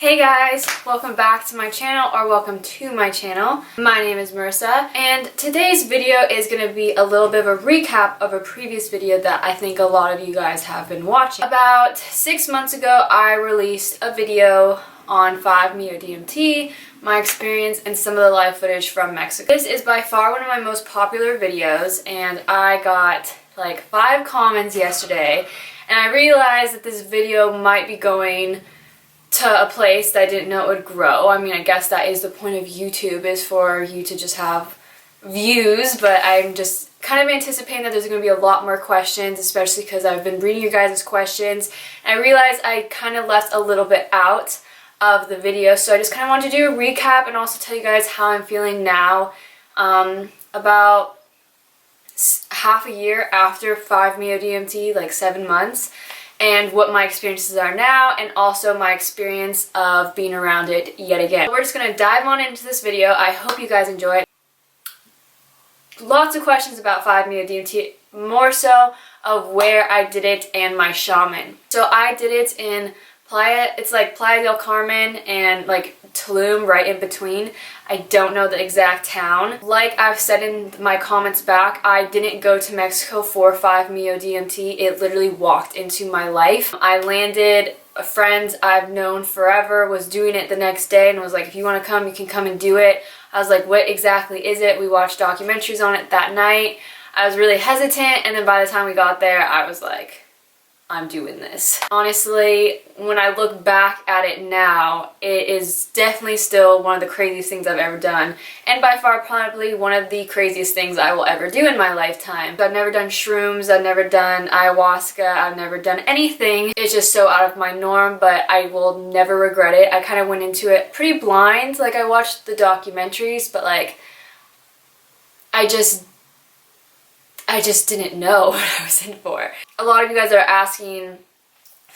Hey guys, welcome back to my channel, or welcome to my channel. My name is Marissa, and today's video is going to be a little bit of a recap of a previous video that I think a lot of you guys have been watching. About 6 months ago, I released a video on 5-MeO-DMT, my experience, and some of the live footage from Mexico. This is by far one of my most popular videos, and I got like 5 comments yesterday, and I realized that this video might be going to a place that I didn't know it would grow. I mean, I guess that is the point of YouTube, is for you to just have views, but I'm just kind of anticipating that there's going to be a lot more questions, especially because I've been reading your guys' questions, and I realized I kind of left a little bit out of the video, so I just kind of wanted to do a recap and also tell you guys how I'm feeling now, about half a year after 5-MeO-DMT, like 7 months, and what my experiences are now, and also my experience of being around it yet again. We're just going to dive on into this video. I hope you guys enjoy it. Lots of questions about 5-MeO-DMT, more so of where I did it and my shaman. So I did it in Playa, it's like Playa del Carmen and like Tulum, right in between. I don't know the exact town. Like I've said in my comments back, I didn't go to Mexico for 5-MeO-DMT. It literally walked into my life. I landed, a friend I've known forever was doing it the next day and was like, if you want to come, you can come and do it. I was like, what exactly is it? We watched documentaries on it that night. I was really hesitant, and then by the time we got there, I was like, I'm doing this. Honestly, when I look back at it now, it is definitely still one of the craziest things I've ever done, and by far probably one of the craziest things I will ever do in my lifetime. I've never done shrooms, I've never done ayahuasca, I've never done anything. It's just so out of my norm, but I will never regret it. I kind of went into it pretty blind. Like, I watched the documentaries, but like, I just didn't know what I was in for. A lot of you guys are asking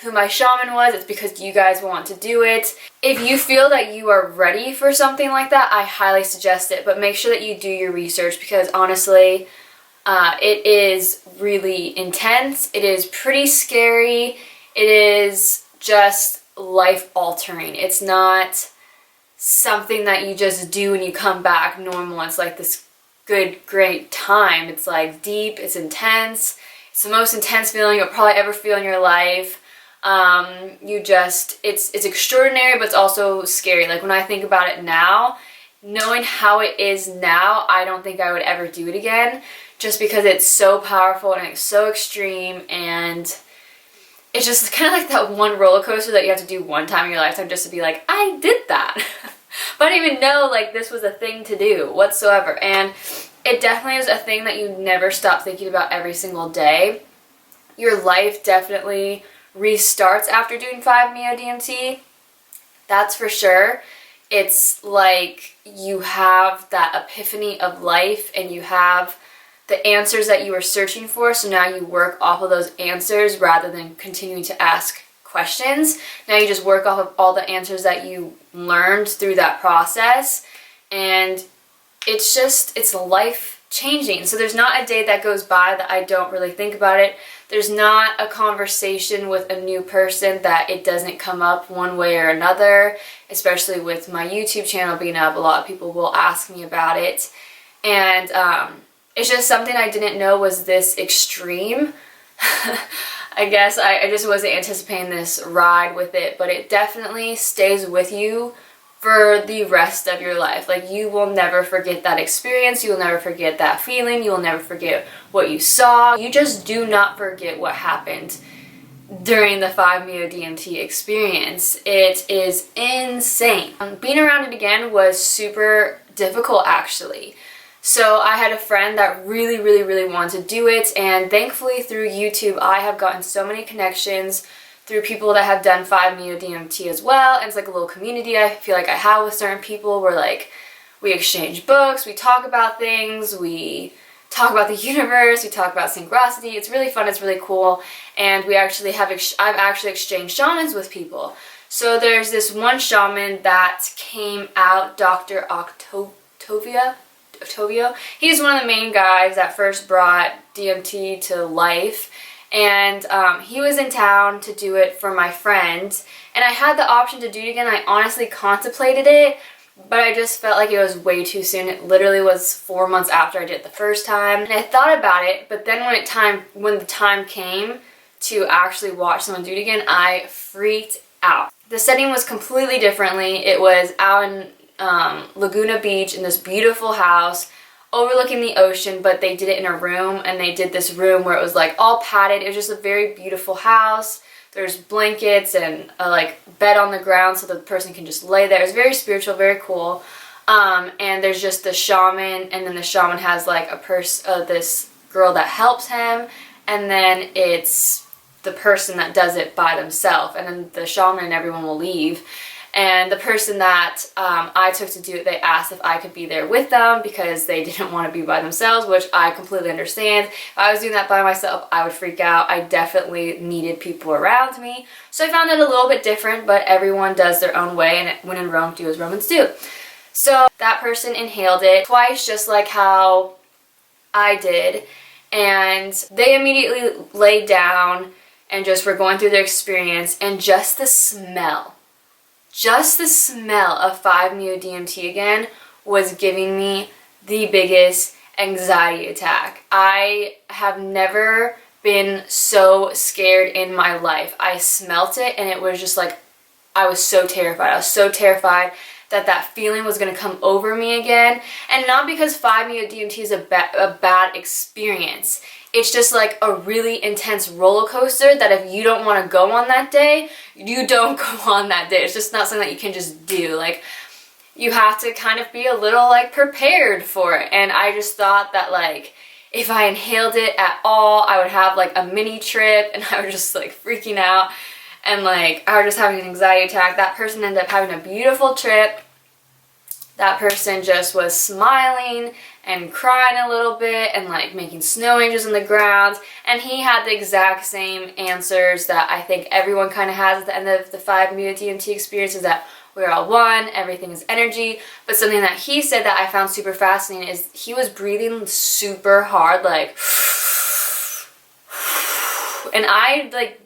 who my shaman was. It's because you guys want to do it. If you feel that you are ready for something like that, I highly suggest it, but make sure that you do your research, because honestly, it is really intense. It is pretty scary. It is just life-altering. It's not something that you just do and you come back normal. It's like this good, great time. It's like deep, it's intense. It's the most intense feeling you'll probably ever feel in your life. It's extraordinary, but it's also scary. Like, when I think about it now, knowing how it is now, I don't think I would ever do it again, just because it's so powerful and it's so extreme, and it's just kind of like that one roller coaster that you have to do one time in your lifetime just to be like, I did that. But I didn't even know like this was a thing to do whatsoever, and it definitely is a thing that you never stop thinking about every single day. Your life definitely restarts after doing 5-MeO-DMT, that's for sure. It's like you have that epiphany of life, and you have the answers that you were searching for, so now you work off of those answers rather than continuing to ask questions. Now you just work off of all the answers that you learned through that process, and it's life changing. So there's not a day that goes by that I don't really think about it. There's not a conversation with a new person that it doesn't come up one way or another, especially with my YouTube channel being up. A lot of people will ask me about it, and it's just something I didn't know was this extreme. I guess I just wasn't anticipating this ride with it, but it definitely stays with you for the rest of your life. Like, you will never forget that experience, you will never forget that feeling, you will never forget what you saw. You just do not forget what happened during the 5-MeO-DMT experience. It is insane. Being around it again was super difficult, actually. So I had a friend that really wanted to do it, and thankfully through YouTube I have gotten so many connections through people that have done 5-MeO-DMT as well, and it's like a little community I feel like I have with certain people where like we exchange books, we talk about things, we talk about the universe, we talk about synchronicity. It's really fun, it's really cool, and I've actually exchanged shamans with people. So there's this one shaman that came out, Dr. Octavio. He's one of the main guys that first brought DMT to life, and he was in town to do it for my friend, and I had the option to do it again. I honestly contemplated it, but I just felt like it was way too soon. It literally was 4 months after I did it the first time, and I thought about it, but then when the time came to actually watch someone do it again, I freaked out. The setting was completely differently. It was out in Laguna Beach in this beautiful house overlooking the ocean, but they did it in a room, and they did this room where it was like all padded. It was just a very beautiful house. There's blankets and a like bed on the ground so the person can just lay there. It's very spiritual, very cool. And there's just the shaman, and then the shaman has like this girl that helps him, and then it's the person that does it by themselves, and then the shaman and everyone will leave. And the person that I took to do it, they asked if I could be there with them because they didn't want to be by themselves, which I completely understand. If I was doing that by myself, I would freak out. I definitely needed people around me. So I found it a little bit different, but everyone does their own way, and when in Rome, do as Romans do. So that person inhaled it twice, just like how I did, and they immediately laid down and just were going through their experience, and just the smell of 5-MeO-DMT again was giving me the biggest anxiety attack. I have never been so scared in my life. I smelt it, and it was just like, I was so terrified. I was so terrified that that feeling was going to come over me again. And not because 5-MeO-DMT is a bad experience. It's just like a really intense roller coaster that if you don't want to go on that day, you don't go on that day. It's just not something that you can just do. Like, you have to kind of be a little like prepared for it. And I just thought that like if I inhaled it at all, I would have like a mini trip, and I was just like freaking out, and like I was just having an anxiety attack. That person ended up having a beautiful trip. That person just was smiling and crying a little bit and like making snow angels on the ground, and he had the exact same answers that I think everyone kind of has at the end of the 5-MeO-DMT experience, is that we're all one, everything is energy. But something that he said that I found super fascinating is he was breathing super hard, like, and I like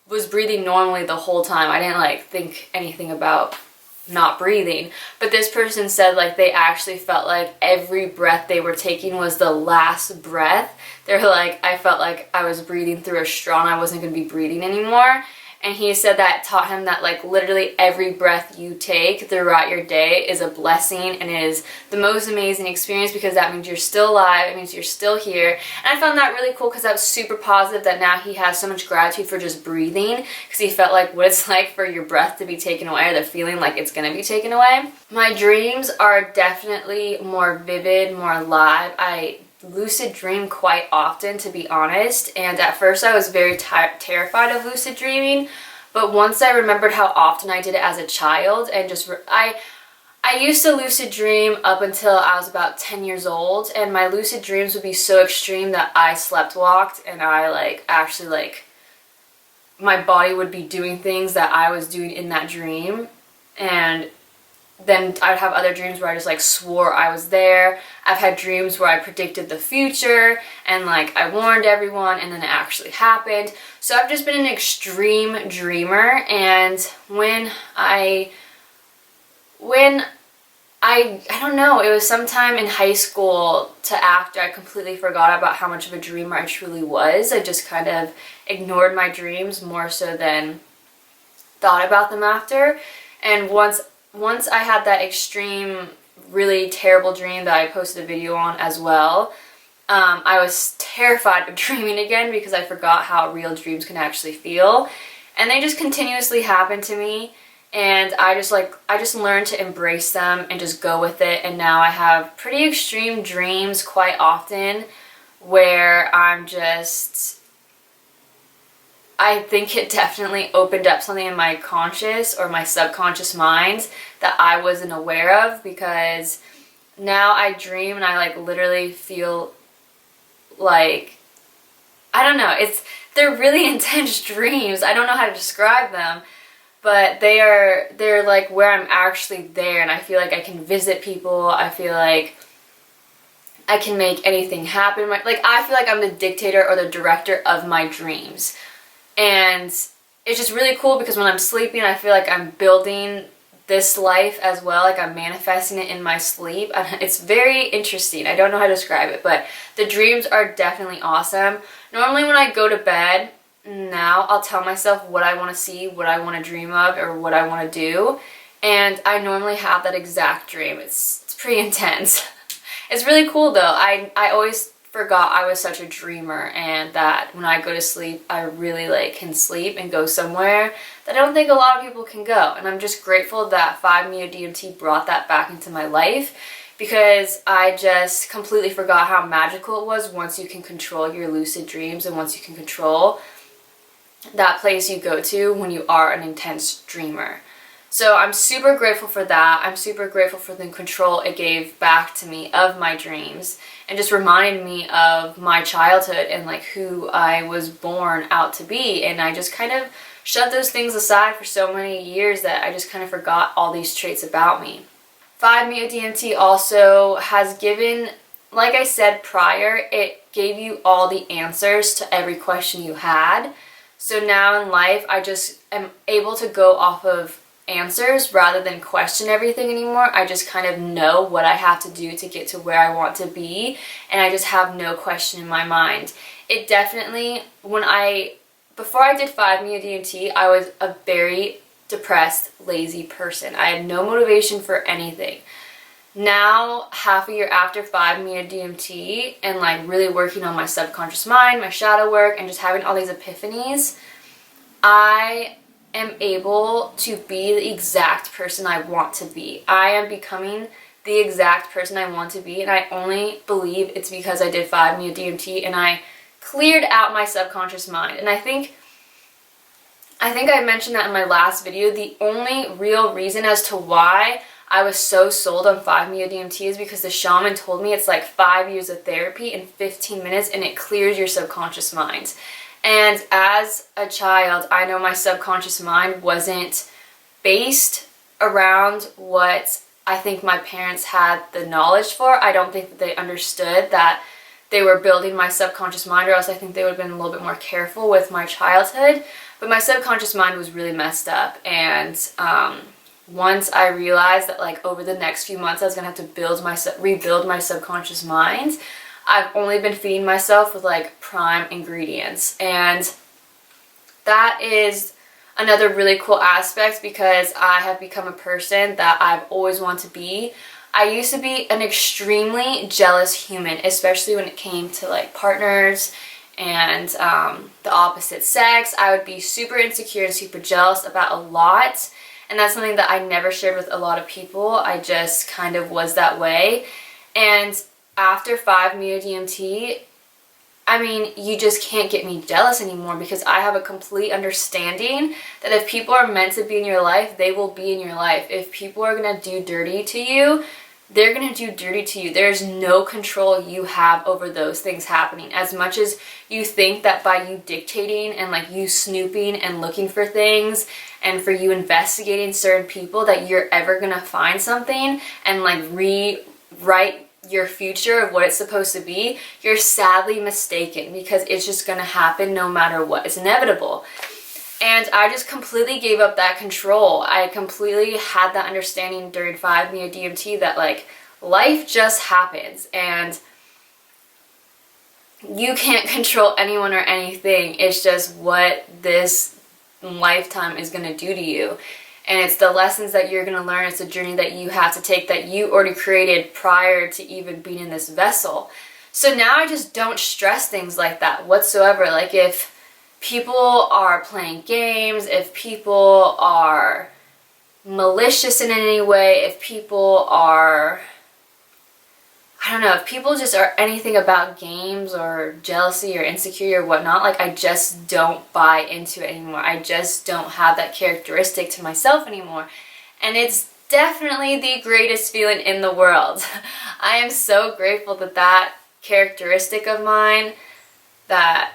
was breathing normally the whole time. I didn't like think anything about not breathing, but this person said like they actually felt like every breath they were taking was the last breath. They're like, I felt like I was breathing through a straw and I wasn't going to be breathing anymore. And he said that taught him that like literally every breath you take throughout your day is a blessing and is the most amazing experience, because that means you're still alive, it means you're still here. And I found that really cool because that was super positive, that now he has so much gratitude for just breathing, because he felt like what it's like for your breath to be taken away, or the feeling like it's going to be taken away. My dreams are definitely more vivid, more alive. I lucid dream quite often, to be honest, and at first I was very terrified of lucid dreaming, but once I remembered how often I did it as a child, and just I used to lucid dream up until I was about 10 years old, and my lucid dreams would be so extreme that I sleptwalked, and I like actually like my body would be doing things that I was doing in that dream. And then I'd have other dreams where I just like swore I was there. I've had dreams where I predicted the future and like I warned everyone, and then it actually happened. So I've just been an extreme dreamer, and when I don't know, it was sometime in high school to after, I completely forgot about how much of a dreamer I truly was. I just kind of ignored my dreams more so than thought about them after. And once I had that extreme, really terrible dream that I posted a video on as well, I was terrified of dreaming again because I forgot how real dreams can actually feel. And they just continuously happen to me, and I just learned to embrace them and just go with it. And now I have pretty extreme dreams quite often where I think it definitely opened up something in my conscious or my subconscious mind that I wasn't aware of, because now I dream and I like literally feel like, I don't know, they're really intense dreams. I don't know how to describe them, but they're like where I'm actually there, and I feel like I can visit people. I feel like I can make anything happen. Like, I feel like I'm the dictator or the director of my dreams. And it's just really cool because when I'm sleeping, I feel like I'm building this life as well. Like, I'm manifesting it in my sleep. It's very interesting. I don't know how to describe it, but the dreams are definitely awesome. Normally when I go to bed now, I'll tell myself what I want to see, what I want to dream of, or what I want to do. And I normally have that exact dream. It's pretty intense. It's really cool though. I always forgot I was such a dreamer, and that when I go to sleep, I really like can sleep and go somewhere that I don't think a lot of people can go. And I'm just grateful that 5-MeO-DMT brought that back into my life, because I just completely forgot how magical it was once you can control your lucid dreams and once you can control that place you go to when you are an intense dreamer. So I'm super grateful for that. I'm super grateful for the control it gave back to me of my dreams, and just reminded me of my childhood and like who I was born out to be. And I just kind of shoved those things aside for so many years that I just kind of forgot all these traits about me. 5-MeO-DMT also has given, like I said prior, it gave you all the answers to every question you had. So now in life, I just am able to go off of answers rather than question everything anymore. I just kind of know what I have to do to get to where I want to be, and I just have no question in my mind. It definitely, before I did 5-MeO-DMT, I was a very depressed, lazy person. I had no motivation for anything. Now, half a year after 5-MeO-DMT and like really working on my subconscious mind, my shadow work, and just having all these epiphanies, I am able to be the exact person I want to be. I am becoming the exact person I want to be, and I only believe it's because I did 5-MeO-DMT and I cleared out my subconscious mind. And I think I mentioned that in my last video. The only real reason as to why I was so sold on 5-MeO-DMT is because the shaman told me it's like 5 years of therapy in 15 minutes and it clears your subconscious mind. And as a child, I know my subconscious mind wasn't based around what I think my parents had the knowledge for. I don't think that they understood that they were building my subconscious mind, or else I think they would have been a little bit more careful with my childhood. But my subconscious mind was really messed up, and once I realized that like over the next few months I was gonna have to rebuild my subconscious mind, I've only been feeding myself with like prime ingredients. And that is another really cool aspect, because I have become a person that I've always wanted to be. I used to be an extremely jealous human, especially when it came to like partners and the opposite sex. I would be super insecure and super jealous about a lot. And that's something that I never shared with a lot of people. I just kind of was that way. And after 5-MeO-DMT, I mean, you just can't get me jealous anymore, because I have a complete understanding that if people are meant to be in your life, they will be in your life. If people are going to do dirty to you, they're going to do dirty to you. There's no control you have over those things happening. As much as you think that by you dictating and like you snooping and looking for things and for you investigating certain people that you're ever going to find something and like rewrite your future of what it's supposed to be, you're sadly mistaken, because it's just going to happen no matter what. It's inevitable. And I just completely gave up that control. I completely had that understanding during 5-MeO-DMT that like life just happens and you can't control anyone or anything. It's just what this lifetime is going to do to you. And it's the lessons that you're going to learn. It's a journey that you have to take that you already created prior to even being in this vessel. So now I just don't stress things like that whatsoever. Like if people are playing games, if people are malicious in any way, if people are, I don't know, if people just are anything about games or jealousy or insecurity or whatnot, like I just don't buy into it anymore. I just don't have that characteristic to myself anymore. And it's definitely the greatest feeling in the world. I am so grateful that that characteristic of mine, that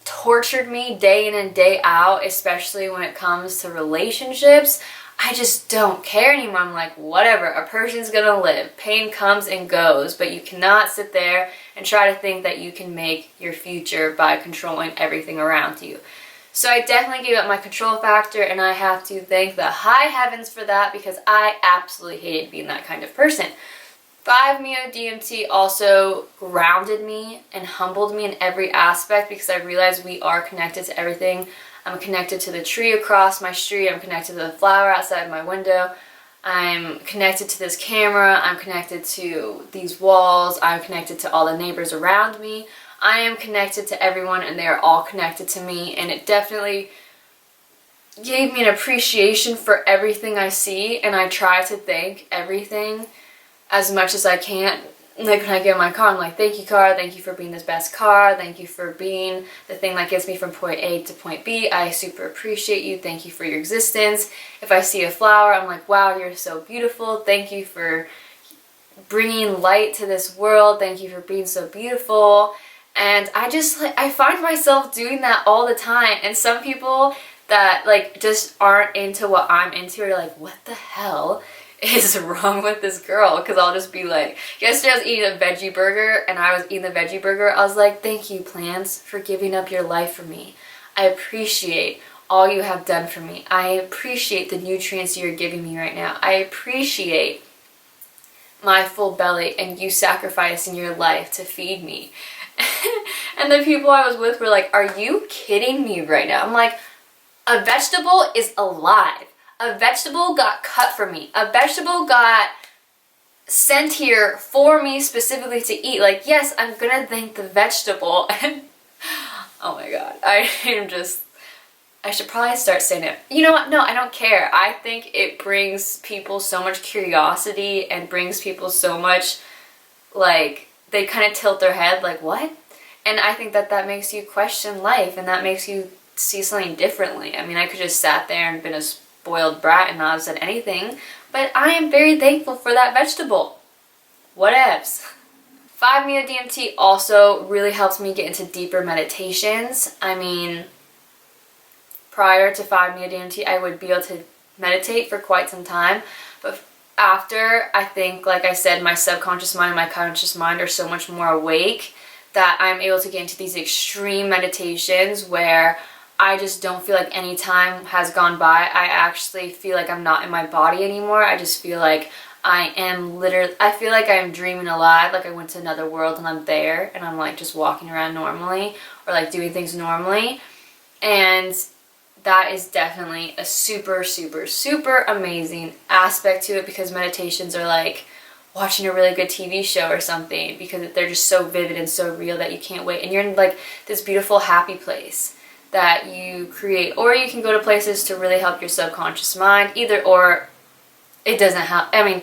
tortured me day in and day out, especially when it comes to relationships, I just don't care anymore. I'm like, whatever, a person's gonna live. Pain comes and goes, but you cannot sit there and try to think that you can make your future by controlling everything around you. So I definitely gave up my control factor, and I have to thank the high heavens for that, because I absolutely hated being that kind of person. 5-MeO-DMT also grounded me and humbled me in every aspect, because I realized we are connected to everything. I'm connected to the tree across my street. I'm connected to the flower outside my window. I'm connected to this camera. I'm connected to these walls. I'm connected to all the neighbors around me. I am connected to everyone, and they are all connected to me. And it definitely gave me an appreciation for everything I see, and I try to thank everything as much as I can. Like when I get in my car, I'm like, thank you, car, thank you for being this best car, thank you for being the thing that gets me from point A to point B. I super appreciate you, thank you for your existence. If I see a flower, I'm like, wow, you're so beautiful, thank you for bringing light to this world, thank you for being so beautiful. And I find myself doing that all the time, and some people that like just aren't into what I'm into are like, what the hell is wrong with this girl? Because I'll just be like, yesterday I was eating a veggie burger, and I was eating the veggie burger, I was like, thank you, plants, for giving up your life for me. I appreciate all you have done for me. I appreciate the nutrients you're giving me right now. I appreciate my full belly and you sacrificing your life to feed me. And the people I was with were like, are you kidding me right now? I'm like, a vegetable is alive. A vegetable got cut for me. A vegetable got sent here for me specifically to eat. Like, yes, I'm gonna thank the vegetable. And oh my god, I should probably start saying it. You know what? No, I don't care. I think it brings people so much curiosity and brings people so much, like, they kind of tilt their head like, what? And I think that makes you question life, and that makes you see something differently. I mean, I could just sat there and been a spoiled brat and not have said anything, but I am very thankful for that vegetable. Whatevs. 5-MeO-DMT also really helps me get into deeper meditations. I mean, prior to 5-MeO-DMT, I would be able to meditate for quite some time, but after, I think, like I said, my subconscious mind and my conscious mind are so much more awake that I'm able to get into these extreme meditations where I just don't feel like any time has gone by. I actually feel like I'm not in my body anymore. I just feel like I feel like I'm dreaming alive, like I went to another world and I'm there and I'm like just walking around normally or like doing things normally. And that is definitely a super, super, super amazing aspect to it, because meditations are like watching a really good TV show or something, because they're just so vivid and so real that you can't wait. And you're in like this beautiful, happy place that you create. Or you can go to places to really help your subconscious mind. Either or, it doesn't help. I mean,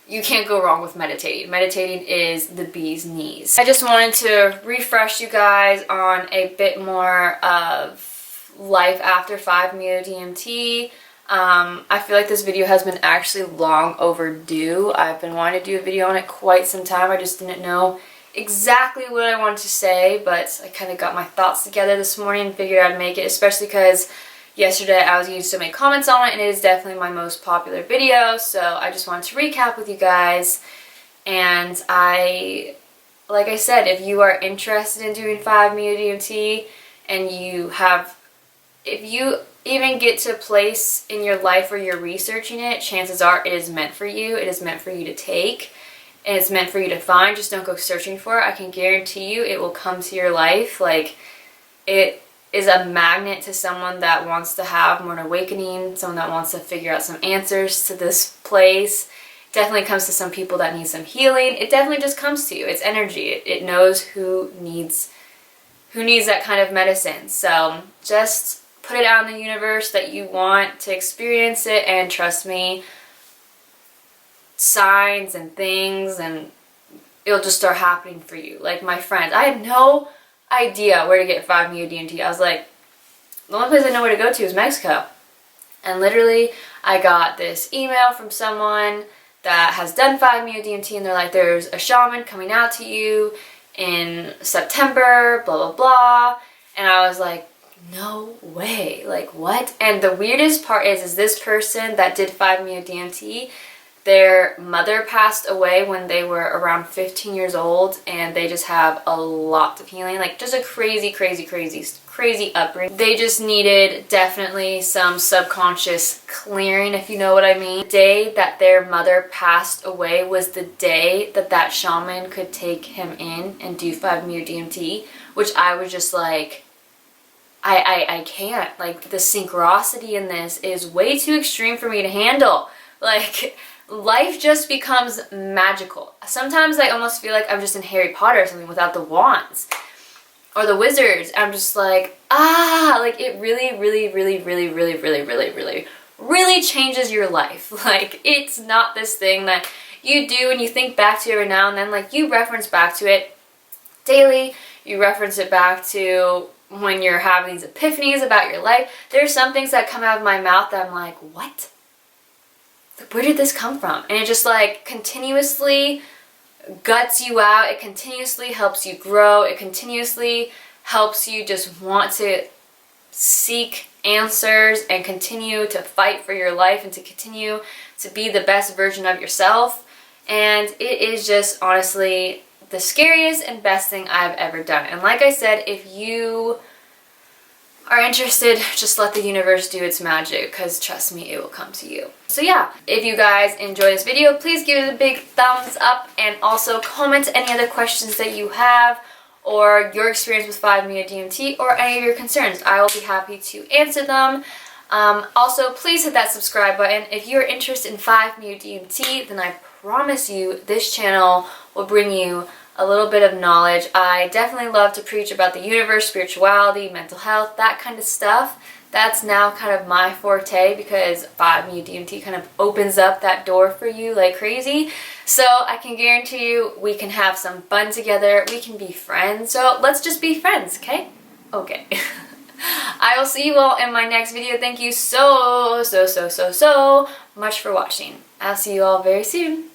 you can't go wrong with meditating. Meditating is the bee's knees. I just wanted to refresh you guys on a bit more of life after 5-MeO-DMT. I feel like this video has been actually long overdue. I've been wanting to do a video on it quite some time. I just didn't know exactly what I wanted to say, but I kind of got my thoughts together this morning and figured I'd make it, especially because yesterday I was getting so many comments on it, and it is definitely my most popular video, so I just wanted to recap with you guys. And like I said, if you are interested in doing 5-MeO-DMT and if you even get to a place in your life where you're researching it, chances are it is meant for you. It is meant for you to take, and it's meant for you to find. Just don't go searching for it. I can guarantee you it will come to your life. Like, it is a magnet to someone that wants to have more an awakening, someone that wants to figure out some answers to this place. It definitely comes to some people that need some healing. It definitely just comes to you. It's energy. It knows who needs that kind of medicine. So just put it out in the universe that you want to experience it, and trust me, signs and things, and it'll just start happening for you. Like my friends, I had no idea where to get 5-MeO-DMT. I was like, the only place I know where to go to is Mexico. And literally, I got this email from someone that has done 5-MeO-DMT, and they're like, there's a shaman coming out to you in September, blah, blah, blah. And I was like, no way, like what? And the weirdest part is this person that did 5-MeO-DMT, their mother passed away when they were around 15 years old, and they just have a lot of healing, like just a crazy upbringing. They just needed definitely some subconscious clearing, if you know what I mean. The day that their mother passed away was the day that that shaman could take him in and do 5-MeO-DMT, which I was just like, I can't. Like, the synchronicity in this is way too extreme for me to handle. Like, life just becomes magical. Sometimes I almost feel like I'm just in Harry Potter or something without the wands. Or the wizards. I'm just like, like it really changes your life. Like, it's not this thing that you do and you think back to every now and then. Like, you reference back to it daily. You reference it back to when you're having these epiphanies about your life. There's some things that come out of my mouth that I'm like, what? Where did this come from? And it just like continuously guts you out. It continuously helps you grow. It continuously helps you just want to seek answers and continue to fight for your life and to continue to be the best version of yourself. And it is just honestly the scariest and best thing I've ever done. And like I said, if you are interested, just let the universe do its magic, because trust me, it will come to you. So yeah, if you guys enjoy this video, please give it a big thumbs up, and also comment any other questions that you have, or your experience with 5-MeO-DMT, or any of your concerns. I will be happy to answer them. Also, please hit that subscribe button. If you're interested in 5-MeO-DMT, then I promise you this channel will bring you a little bit of knowledge. I definitely love to preach about the universe, spirituality, mental health, that kind of stuff. That's now kind of my forte, because 5-MeO-DMT kind of opens up that door for you like crazy. So I can guarantee you we can have some fun together. We can be friends. So let's just be friends, okay? Okay. I will see you all in my next video. Thank you so much for watching. I'll see you all very soon.